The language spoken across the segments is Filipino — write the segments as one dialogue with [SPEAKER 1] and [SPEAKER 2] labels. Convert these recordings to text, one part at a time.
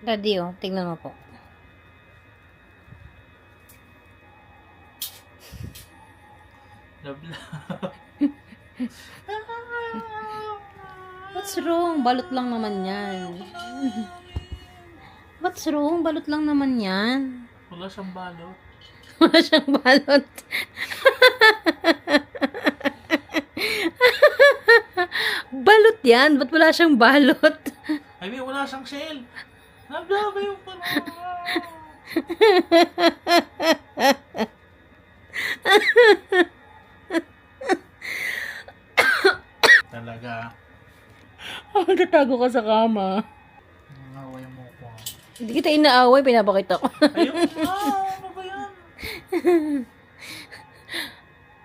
[SPEAKER 1] Daddy, oh, tingnan mo po.
[SPEAKER 2] Love.
[SPEAKER 1] What's wrong? Balot lang naman yan. What's wrong? Balot lang naman yan.
[SPEAKER 2] Wala siyang balot.
[SPEAKER 1] Wala siyang balot. Balot yan. Ba't wala siyang balot?
[SPEAKER 2] I mean, wala siyang shell. Naglaga yung pala. Talaga.
[SPEAKER 1] Tatago ka sa kama.
[SPEAKER 2] Nangaway mo ko.
[SPEAKER 1] Hindi kita inaaway, pinapakita ko.
[SPEAKER 2] Ayun na. Ano ba yan?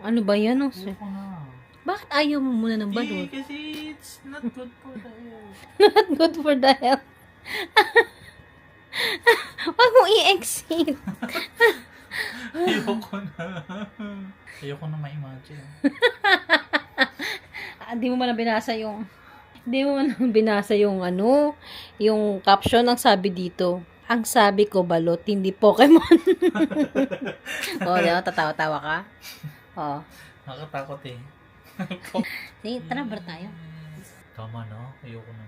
[SPEAKER 1] Ano ba yan? Oh?
[SPEAKER 2] Ayoko na.
[SPEAKER 1] Bakit ayaw mo muna ng balot?
[SPEAKER 2] Kasi it's not good for the health.
[SPEAKER 1] Not good for the health. Huwag mo i-exit.
[SPEAKER 2] Ayoko na. Ayoko na ma-imagine.
[SPEAKER 1] Hindi mo man binasa yung ano, yung caption. Ang sabi dito, ang sabi ko balot, hindi Pokemon. Oh, diba? Tatawa-tawa ka. Oh.
[SPEAKER 2] Nakatakot eh.
[SPEAKER 1] Sige, tara, bar tayo.
[SPEAKER 2] Tama na. Ayoko na.